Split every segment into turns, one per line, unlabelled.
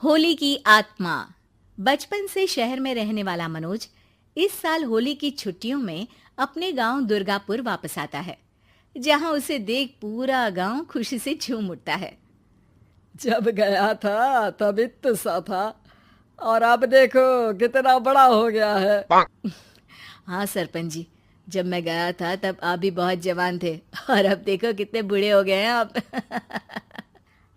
होली की आत्मा। बचपन से शहर में रहने वाला मनोज इस साल होली की छुट्टियों में अपने गांव दुर्गापुर वापस आता है, जहां उसे देख पूरा गांव खुशी से झूम उठता है।
जब गया था तब इतना सा था और अब देखो कितना बड़ा हो गया है।
हाँ सरपंच जी, जब मैं गया था तब आप भी बहुत जवान थे और अब देखो कितने बूढ़े हो गए हैं आप।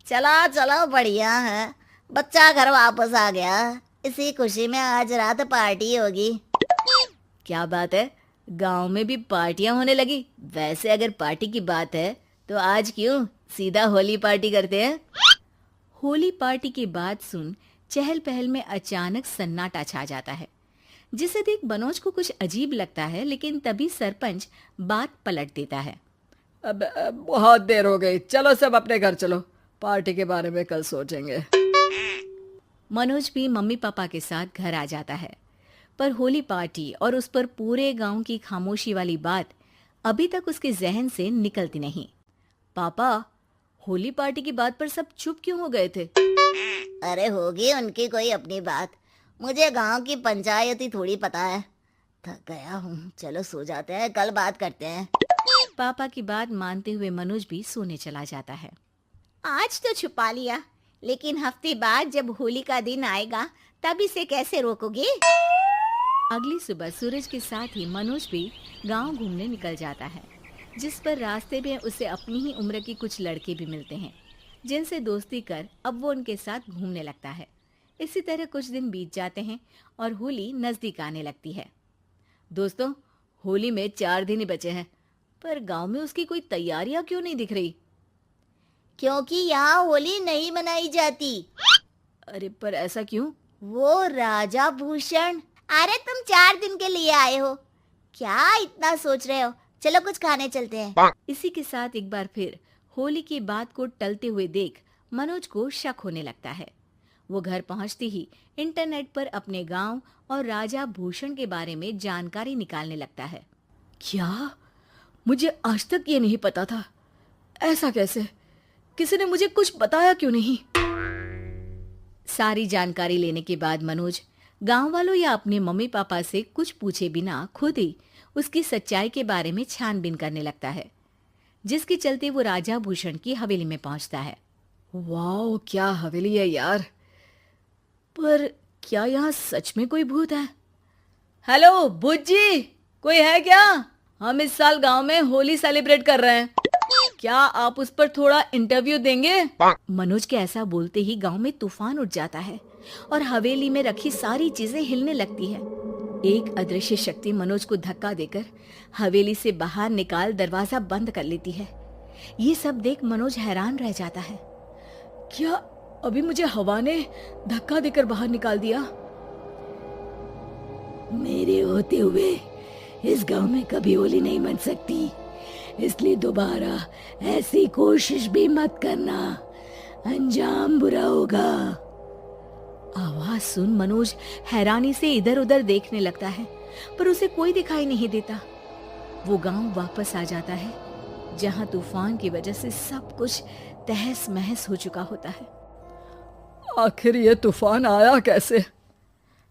चलो चलो बढ़िया है, बच्चा घर वापस आ गया। इसी खुशी में आज रात पार्टी होगी।
क्या बात है, गांव में भी पार्टियां होने लगी। वैसे अगर पार्टी की बात है तो आज क्यों सीधा होली पार्टी करते हैं। होली पार्टी की बात सुन चहल पहल में अचानक सन्नाटा छा जाता है, जिसे देख मनोज को कुछ अजीब लगता है, लेकिन तभी सरपंच बात पलट देता है।
अब बहुत देर हो गई, चलो सब अपने घर चलो, पार्टी के बारे में कल सोचेंगे।
मनोज भी मम्मी पापा के साथ घर आ जाता है, पर होली पार्टी और उस पर पूरे गांव की खामोशी वाली बात अभी तक उसके जहन से निकलती नहीं। पापा, होली पार्टी की बात पर सब चुप क्यों हो गए थे?
अरे होगी उनकी कोई अपनी बात, मुझे गांव की पंचायती थोड़ी पता है। थक गया हूँ, चलो सो जाते हैं, कल बात करते हैं।
पापा की बात मानते हुए मनोज भी सोने चला जाता है।
आज तो छुपा लिया, लेकिन हफ्ते बाद जब होली का दिन आएगा तब इसे कैसे रोकोगे?
अगली सुबह सूरज के साथ ही मनोज भी गांव घूमने निकल जाता है, जिस पर रास्ते में उसे अपनी ही उम्र के कुछ लड़के भी मिलते हैं, जिनसे दोस्ती कर अब वो उनके साथ घूमने लगता है। इसी तरह कुछ दिन बीत जाते हैं और होली नजदीक आने लगती है। दोस्तों, होली में 4 दिन ही बचे हैं, पर गांव में उसकी कोई तैयारियां क्यों नहीं दिख रही?
क्योंकि यहाँ होली नहीं मनाई जाती।
अरे पर ऐसा क्यों?
वो राजा भूषण। अरे तुम 4 दिन के लिए आए हो, क्या इतना सोच रहे हो? चलो कुछ खाने चलते हैं।
इसी के साथ एक बार फिर होली की बात को टलते हुए देख मनोज को शक होने लगता है। वो घर पहुंचते ही इंटरनेट पर अपने गांव और राजा भूषण के बारे में जानकारी निकालने लगता है।
क्या? मुझे आज तक ये नहीं पता था। ऐसा कैसे? किसी ने मुझे कुछ बताया क्यों नहीं?
सारी जानकारी लेने के बाद मनोज गांव वालों या अपने मम्मी पापा से कुछ पूछे बिना खुद ही उसकी सच्चाई के बारे में छानबीन करने लगता है, जिसके चलते वो राजा भूषण की हवेली में पहुंचता है।
वाह, क्या हवेली है यार! पर क्या यहाँ सच में कोई भूत है? हेलो भूत जी, कोई है क्या? हम इस साल गांव में होली सेलिब्रेट कर रहे हैं, क्या आप उस पर थोड़ा इंटरव्यू देंगे?
मनोज के ऐसा बोलते ही गांव में तूफान उठ जाता है और हवेली में रखी सारी चीजें हिलने लगती है। एक अदृश्य शक्ति मनोज को धक्का देकर हवेली से बाहर निकाल दरवाजा बंद कर लेती है। ये सब देख मनोज हैरान रह जाता है।
क्या अभी मुझे हवा ने धक्का देकर बाहर निकाल दिया?
मेरे होते हुए इस गांव में कभी होली नहीं मन सकती, इसलिए दोबारा ऐसी कोशिश भी मत करना, अंजाम बुरा होगा।
आवाज सुन मनोज हैरानी से इधर उधर देखने लगता है, पर उसे कोई दिखाई नहीं देता। वो गांव वापस आ जाता है, जहां तूफान की वजह से सब कुछ तहस महस हो चुका होता है।
आखिर ये तूफान आया कैसे?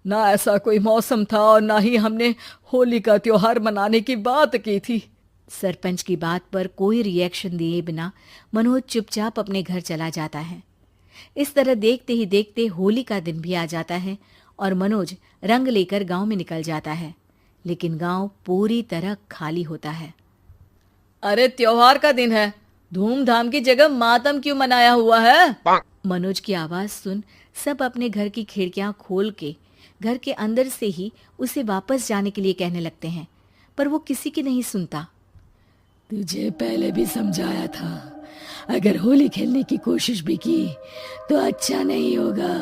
ना ऐसा कोई मौसम था और ना ही हमने होली का त्योहार मनाने की बात की थी।
सरपंच की बात पर कोई रिएक्शन दिए बिना मनोज चुपचाप अपने घर चला जाता है। इस तरह देखते ही देखते होली का दिन भी आ जाता है और मनोज रंग लेकर गांव में निकल जाता है, लेकिन गांव पूरी तरह खाली होता है।
अरे त्योहार का दिन है, धूमधाम की जगह मातम क्यों मनाया हुआ है?
मनोज की आवाज सुन सब अपने घर की खिड़कियां खोल के घर के अंदर से ही उसे वापस जाने के लिए कहने लगते हैं, पर वो किसी की नहीं सुनता।
तुझे पहले भी समझाया था, अगर होली खेलने की कोशिश भी की तो अच्छा नहीं होगा।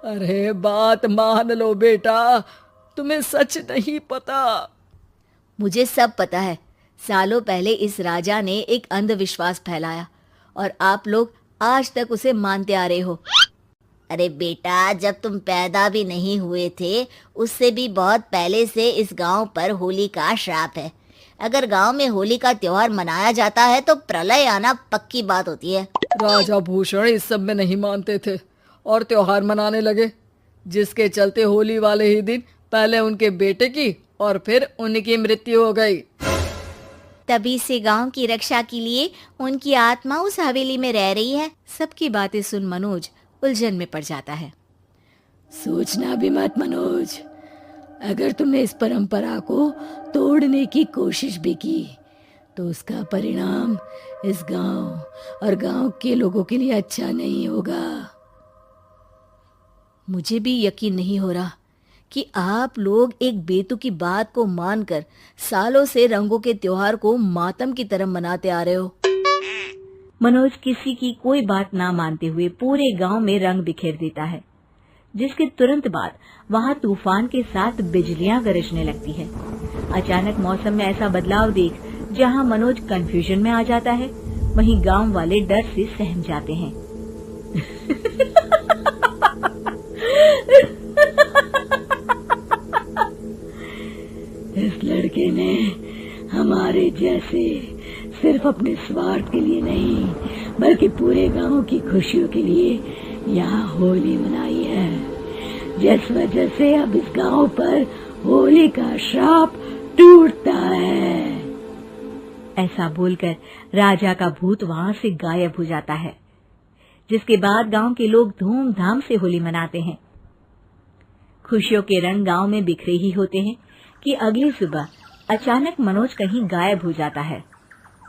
अरे बात मान लो बेटा, तुम्हें सच नहीं पता।
मुझे सब पता है। सालों पहले इस राजा ने एक अंधविश्वास फैलाया और आप लोग आज तक उसे मानते आ रहे हो।
अरे बेटा, जब तुम पैदा भी नहीं हुए थे उससे भी बहुत पहले से इस गांव पर होली का श्राप है। अगर गांव में होली का त्योहार मनाया जाता है तो प्रलय आना पक्की बात होती है।
राजा भूषण इस सब में नहीं मानते थे और त्योहार मनाने लगे, जिसके चलते होली वाले ही दिन पहले उनके बेटे की और फिर उनकी मृत्यु हो गई।
तभी से गांव की रक्षा के लिए उनकी आत्मा उस हवेली में रह रही है।
सबकी बातें सुन मनोज उलझन में पड़ जाता है।
सोचना भी मत मनोज, अगर तुमने इस परंपरा को तोड़ने की कोशिश भी की तो उसका परिणाम इस गांव और गांव के लोगों के लिए अच्छा नहीं होगा।
मुझे भी यकीन नहीं हो रहा कि आप लोग एक बेतुकी बात को मानकर सालों से रंगों के त्योहार को मातम की तरह मनाते आ रहे हो। मनोज किसी की कोई बात ना मानते हुए पूरे गांव में रंग बिखेर देता है, जिसके तुरंत बाद वहां तूफान के साथ बिजलियां गरजने लगती है। अचानक मौसम में ऐसा बदलाव देख जहां मनोज कंफ्यूजन में आ जाता है, वहीं गांव वाले डर से सहम जाते हैं।
इस लड़के ने हमारे जैसे सिर्फ अपने स्वार्थ के लिए नहीं बल्कि पूरे गांव की खुशियों के लिए यहाँ होली मनाई है, जिस वजह से अब इस गांव पर होली का श्राप टूटता है।
ऐसा बोलकर राजा का भूत वहां से गायब हो जाता है, जिसके बाद गांव के लोग धूमधाम से होली मनाते हैं। खुशियों के रंग गांव में बिखरे ही होते हैं कि अगली सुबह अचानक मनोज कहीं गायब हो जाता है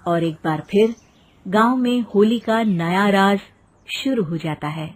और एक बार फिर गांव में होली का नया राज शुरू हो जाता है।